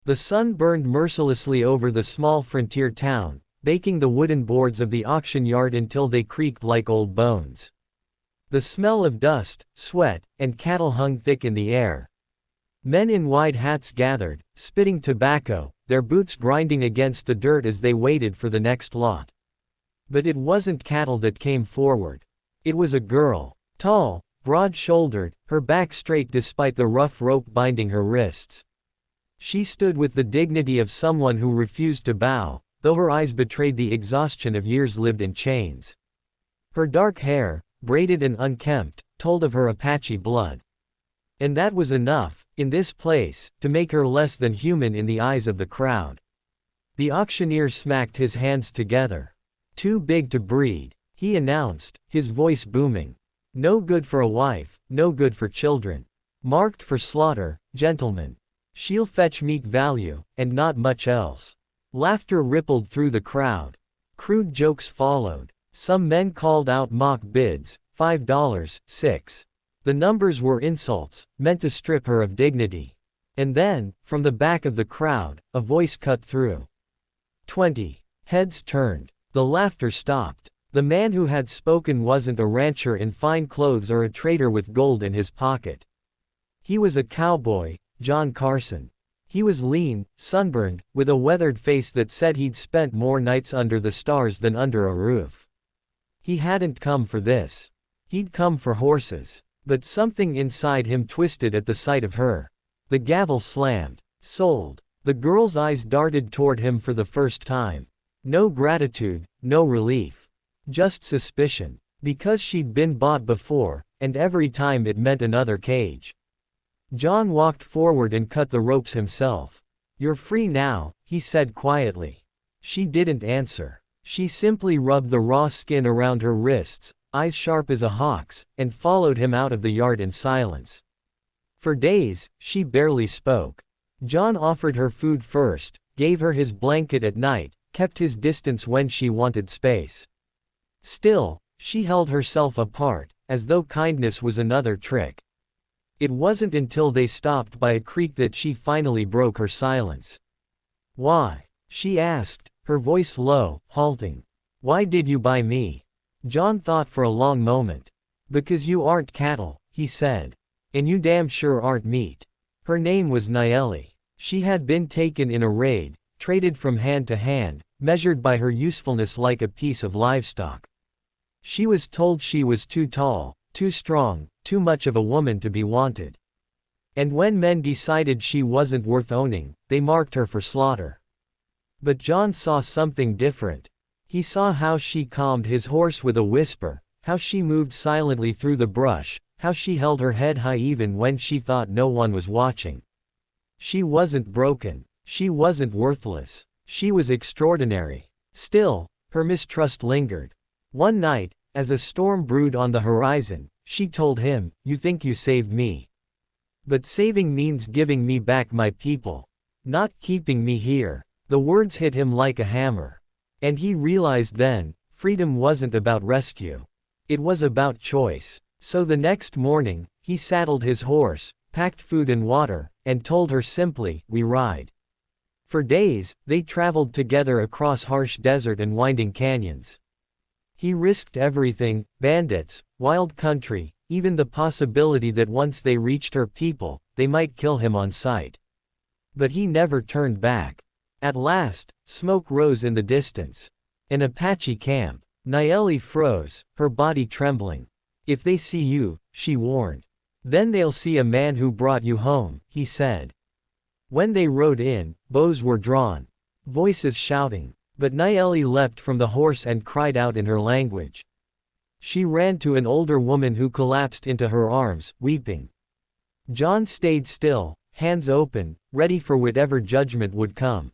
The sun burned mercilessly over the small frontier town, baking the wooden boards of the auction yard until they creaked like old bones. The smell of dust, sweat, and cattle hung thick in the air. Men in wide hats gathered, spitting tobacco, their boots grinding against the dirt as they waited for the next lot. But it wasn't cattle that came forward. It was a girl. Tall, broad-shouldered, her back straight despite the rough rope binding her wrists. She stood with the dignity of someone who refused to bow, though her eyes betrayed the exhaustion of years lived in chains. Her dark hair, braided and unkempt, told of her Apache blood. And that was enough, in this place, to make her less than human in the eyes of the crowd. The auctioneer smacked his hands together. "Too big to breed," he announced, his voice booming. "No good for a wife, no good for children. Marked for slaughter, gentlemen. She'll fetch meat value, and not much else." Laughter rippled through the crowd. Crude jokes followed. Some men called out mock bids, $5, $6. The numbers were insults, meant to strip her of dignity. And then, from the back of the crowd, a voice cut through. 20. Heads turned. The laughter stopped. The man who had spoken wasn't a rancher in fine clothes or a trader with gold in his pocket. He was a cowboy, John Carson. He was lean, sunburned, with a weathered face that said he'd spent more nights under the stars than under a roof. He hadn't come for this. He'd come for horses. But something inside him twisted at the sight of her. The gavel slammed. Sold. The girl's eyes darted toward him for the first time. No gratitude, no relief. Just suspicion. Because she'd been bought before, and every time it meant another cage. John walked forward and cut the ropes himself. "You're free now," he said quietly. She didn't answer. She simply rubbed the raw skin around her wrists, eyes sharp as a hawk's, and followed him out of the yard in silence. For days, she barely spoke. John offered her food first, gave her his blanket at night, kept his distance when she wanted space. Still, she held herself apart, as though kindness was another trick. It wasn't until they stopped by a creek that she finally broke her silence. "Why?" she asked, her voice low, halting. "Why did you buy me?" John thought for a long moment. "Because you aren't cattle," he said. "And you damn sure aren't meat." Her name was Nayeli. She had been taken in a raid, traded from hand to hand, measured by her usefulness like a piece of livestock. She was told she was too tall, too strong, too much of a woman to be wanted. And when men decided she wasn't worth owning, they marked her for slaughter. But John saw something different. He saw how she calmed his horse with a whisper, how she moved silently through the brush, how she held her head high even when she thought no one was watching. She wasn't broken. She wasn't worthless. She was extraordinary. Still, her mistrust lingered. One night, as a storm brewed on the horizon, she told him, "You think you saved me. But saving means giving me back my people. Not keeping me here." The words hit him like a hammer. And he realized then, freedom wasn't about rescue. It was about choice. So the next morning, he saddled his horse, packed food and water, and told her simply, "We ride." For days, they traveled together across harsh desert and winding canyons. He risked everything: bandits, wild country, even the possibility that once they reached her people, they might kill him on sight. But he never turned back. At last, smoke rose in the distance. An Apache camp. Nayeli froze, her body trembling. "If they see you," she warned. "Then they'll see a man who brought you home," he said. When they rode in, bows were drawn. Voices shouting. But Nayeli leapt from the horse and cried out in her language. She ran to an older woman who collapsed into her arms, weeping. John stayed still, hands open, ready for whatever judgment would come.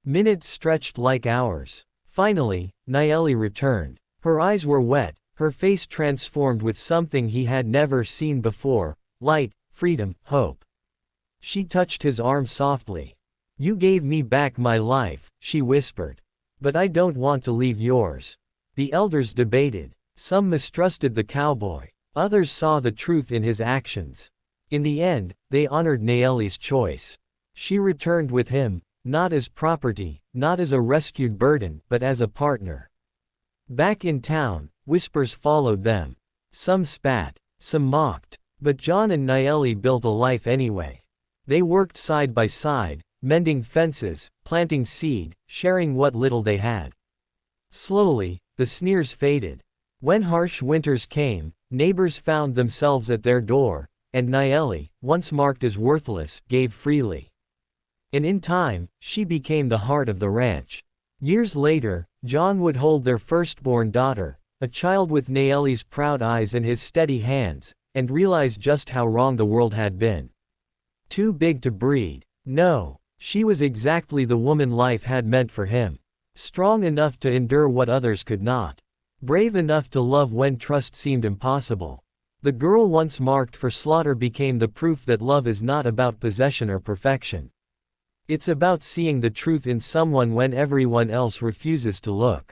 Minutes stretched like hours. Finally, Nayeli returned. Her eyes were wet, her face transformed with something he had never seen before: light, freedom, hope. She touched his arm softly. "You gave me back my life," she whispered. "But I don't want to leave yours." The elders debated. Some mistrusted the cowboy. Others saw the truth in his actions. In the end, they honored Nayeli's choice. She returned with him, not as property, not as a rescued burden, but as a partner. Back in town, whispers followed them. Some spat, some mocked, but John and Nayeli built a life anyway. They worked side by side, mending fences, planting seed, sharing what little they had. Slowly, the sneers faded. When harsh winters came, neighbors found themselves at their door, and Nayeli, once marked as worthless, gave freely. And in time, she became the heart of the ranch. Years later, John would hold their firstborn daughter, a child with Nayeli's proud eyes and his steady hands, and realize just how wrong the world had been. Too big to breed. No, she was exactly the woman life had meant for him. Strong enough to endure what others could not. Brave enough to love when trust seemed impossible. The girl once marked for slaughter became the proof that love is not about possession or perfection. It's about seeing the truth in someone when everyone else refuses to look.